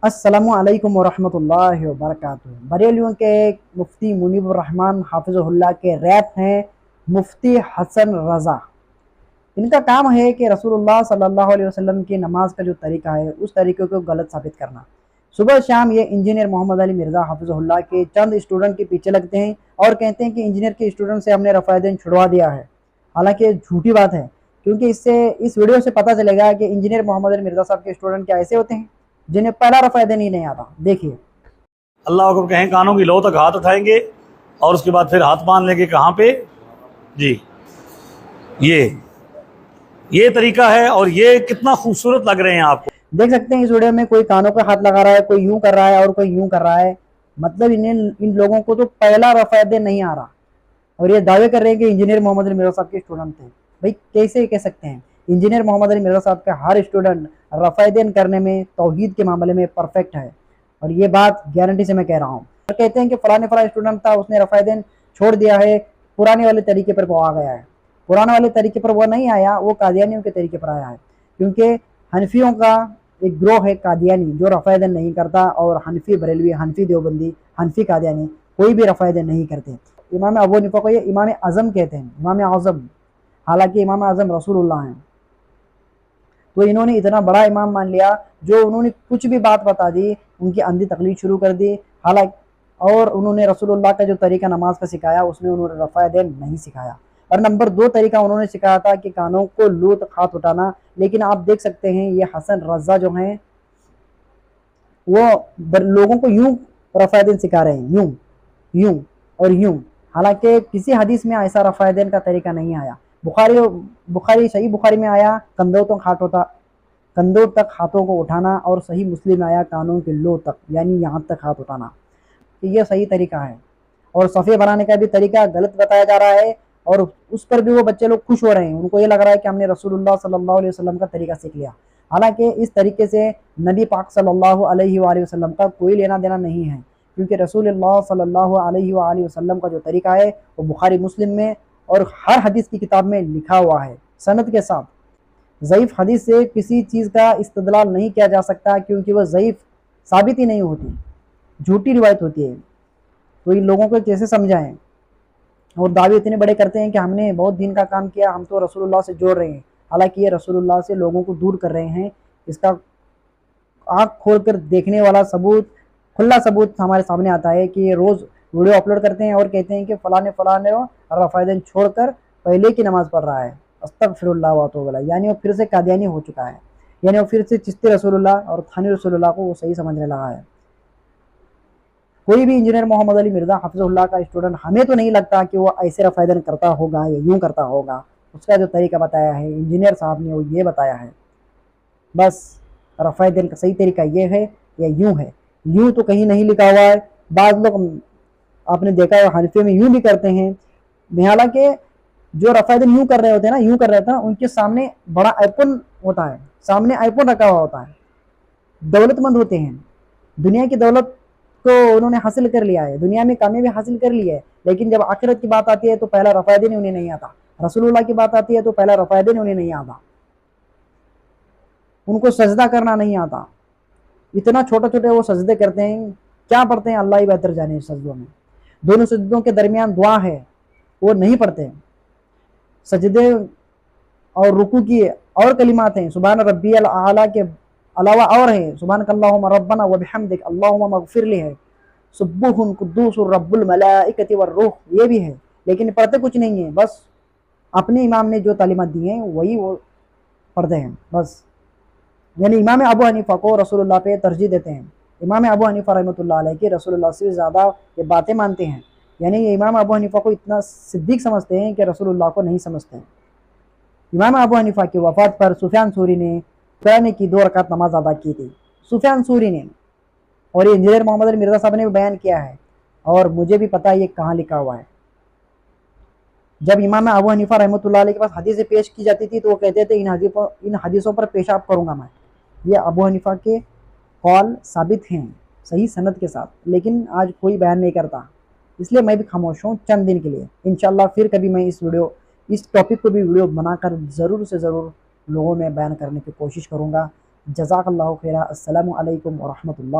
अस्सलामु अलैकुम वरहमतुल्लाहि वबरकातुहू। बरेलियों के मुफ्ती मुनीबुर रहमान हाफिज़हुल्लाह के रैप हैं मुफ्ती हसन रज़ा। इनका काम है कि रसूलुल्लाह सल्लल्लाहु अलैहि वसल्लम की नमाज का जो तरीका है उस तरीके को गलत साबित करना। सुबह शाम ये इंजीनियर मोहम्मद अली मिर्ज़ा हाफिज़हुल्लाह के चंद स्टूडेंट के पीछे लगते हैं और कहते हैं कि इंजीनियर के स्टूडेंट से हमने रफ़ायदैन छुड़वा दिया है। हालांकि झूठी बात है, क्योंकि इस वीडियो से पता चलेगा कि इंजीनियर मोहम्मद अली मिर्ज़ा साहब के स्टूडेंट क्या ऐसे होते हैं जिन्हें पहला रफ़ायदैन ही नहीं आता। देखिए, अल्लाह को कहें कानों की लौ तक हाथ उठाएंगे और उसके बाद फिर हाथ बांध लेंगे कहाँ पे जी। ये तरीका है और ये कितना खूबसूरत लग रहे हैं आपको। देख सकते हैं इस वीडियो में कोई कानों पे हाथ लगा रहा है, कोई यूं कर रहा है और कोई यूं कर रहा है। मतलब इन लोगों को तो पहला रफ़ायदैन नहीं आ रहा और ये दावे कर रहे हैं कि इंजीनियर मोहम्मद अली मिर्ज़ा साहब के स्टूडेंट थे। भाई कैसे कह सकते हैं? इंजीनियर मोहम्मद अली मिर्ज़ा साहब का हर स्टूडेंट रफ़ायदैन करने में, तौहीद के मामले में परफेक्ट है और ये बात गारंटी से मैं कह रहा हूँ। और कहते हैं कि फलाने फला स्टूडेंट था, उसने रफ़ायदैन छोड़ दिया है, पुराने वाले तरीके पर वो आ गया है। पुराने वाले तरीके पर वो नहीं आया, वो कादियानियों के तरीके पर आया है। क्योंकि हनफियों का एक ग्रोह है कादियानी जो रफ़ायदैन नहीं करता, और हनफी बरेलवी, हनफी देवबंदी, हनफी कादियानी कोई भी रफ़ायदैन नहीं करते। इमाम अबू हनीफा को ये इमाम आज़म कहते हैं, इमाम आज़म, हालांकि इमाम आज़म रसूलुल्लाह हैं। तो इन्होंने इतना बड़ा इमाम मान लिया, जो उन्होंने कुछ भी बात बता दी उनकी अंधी तकलीद शुरू कर दी। हालांकि और उन्होंने रसूलुल्लाह का जो तरीका नमाज का सिखाया उसमें उन्होंने रफ़ायदैन नहीं सिखाया। और नंबर 2 तरीका उन्होंने सिखाया था कि कानों को लू तक हाथ उठाना। लेकिन आप देख सकते हैं ये हसन रज़ा जो हैं वो लोगों को यूं रफ़ायदैन सिखा रहे हैं, यूं यूं और यूं। हालांकि किसी हदीस में ऐसा रफ़ायदैन का तरीका नहीं आया। बुखारी सही बुखारी में आया कंधों तक हाथों को उठाना, और सही मुस्लिम में आया कानों के लो तक, यानी यहाँ तक हाथ उठाना। तो ये सही तरीका है। और सफ़े बनाने का भी तरीका गलत बताया जा रहा है और उस पर भी वो बच्चे लोग खुश हो रहे हैं। उनको ये लग रहा है कि हमने रसूलुल्लाह सल्लल्लाहु अलैहि वसल्लम का तरीका सीख लिया। हालांकि इस तरीके से नबी पाक सल्लल्लाहु अलैहि वसल्लम का कोई लेना देना नहीं है, क्योंकि रसूलुल्लाह सल्लल्लाहु अलैहि वसल्लम का जो तरीका है वो बुखारी मुस्लिम में और हर हदीस की किताब में लिखा हुआ है सनद के साथ। ज़ईफ़ हदीस से किसी चीज़ का इस्तिदलाल नहीं किया जा सकता, क्योंकि वह ज़ईफ़ साबित ही नहीं होती, झूठी रिवायत होती है। तो इन लोगों को कैसे समझाएं? और दावे इतने बड़े करते हैं कि हमने बहुत दिन का काम किया, हम तो रसूलुल्लाह से जोड़ रहे हैं। हालांकि ये रसूलुल्लाह से लोगों को दूर कर रहे हैं। इसका आँख खोल कर देखने वाला सबूत, खुला सबूत हमारे सामने आता है कि ये रोज़ वीडियो अपलोड करते हैं और कहते हैं कि फलाने रफ़ायदैन छोड़कर पहले की नमाज़ पढ़ रहा है। अस्तगफिरुल्लाह व अतूबु इलैह, यानी वो फिर से कादियानी हो चुका है, यानी वो फिर से चिश्ती रसूलुल्लाह और थानी रसूलुल्लाह को वो सही समझने लगा है। कोई भी इंजीनियर मोहम्मद अली मिर्ज़ा हाफिज़हुल्लाह का स्टूडेंट हमें तो नहीं लगता कि वो ऐसे रफ़ायदैन करता होगा या यूं करता होगा। उसका जो तरीका बताया है इंजीनियर साहब ने वो ये बताया है, बस रफ़ायदैन का सही तरीका ये है या यूं है। यूं तो कहीं नहीं लिखा हुआ है। बाद लोग आपने देखा है हनफी में यूं भी करते हैं। हालांकि जो रफ़ायदैन यूं कर रहे होते हैं ना, यूं कर रहे होते हैं, उनके सामने बड़ा आईफोन होता है, सामने आईफोन रखा हुआ होता है, दौलतमंद होते हैं, दुनिया की दौलत को उन्होंने हासिल कर लिया है, दुनिया में कामयाबी हासिल कर ली है। लेकिन जब आखिरत की बात आती है तो पहला रफ़ायदैन उन्हें नहीं आता। रसूलुल्लाह की बात आती है तो पहला रफ़ायदैन उन्हें नहीं आता। उनको सजदा करना नहीं आता। इतना छोटे छोटे वो सजदे करते हैं, क्या पढ़ते हैं अल्लाह ही बेहतर जाने। सजदों में दोनों सजदों के दरमियान दुआ है, वो नहीं पढ़ते। सजदे और रुकू की और कलिमात हैं, सुभान रब्बियल आला के अलावा और है, सुभानक अल्लाहुम्मा रब्बना व बिहम्दिक अल्लाहुम्मा मगफिरली है, सुब्बुहुन कुद्दूसुर रब्बुल मलाइकति वर रूह, ये भी है। लेकिन पढ़ते कुछ नहीं है, बस अपने इमाम ने जो तालीमात दी हैं वही वो पढ़ते हैं बस। यानी इमाम अबू हनीफा को रसूलुल्लाह पे तरजीह देते हैं। इमाम अबू हनीफा रहमतुल्लाह अलैह के रसूलुल्लाह से ज़्यादा ये बातें मानते हैं। यानी ये इमाम अबू हनीफा को इतना सिद्दीक समझते हैं कि रसूलुल्लाह को नहीं समझते हैं। इमाम अबू हनीफा की वफ़ात पर सुफियान सूरी ने कुरान की 2 रकात नमाज अदा की थी, सुफियान सूरी ने। और ये इंजीनियर मोहम्मद अली मिर्ज़ा साहब ने भी बयान किया है और मुझे भी पता है ये कहाँ लिखा हुआ है। जब इमाम अबू हनीफा रहमतुल्लाह अलैह के पास हदीसें पेश की जाती थी तो वो कहते थे इन हदीसों पर पेशाब करूँगा मैं। ये अबू हनीफा के कौल साबित हैं सही सनद के साथ, लेकिन आज कोई बयान नहीं करता, इसलिए मैं भी खामोश हूँ चंद दिन के लिए। इंशाल्लाह फिर कभी मैं इस टॉपिक को भी वीडियो बनाकर ज़रूर से ज़रूर लोगों में बयान करने की कोशिश करूँगा। جزاک اللہ خیرہ. السلام علیکم ورحمۃ اللہ.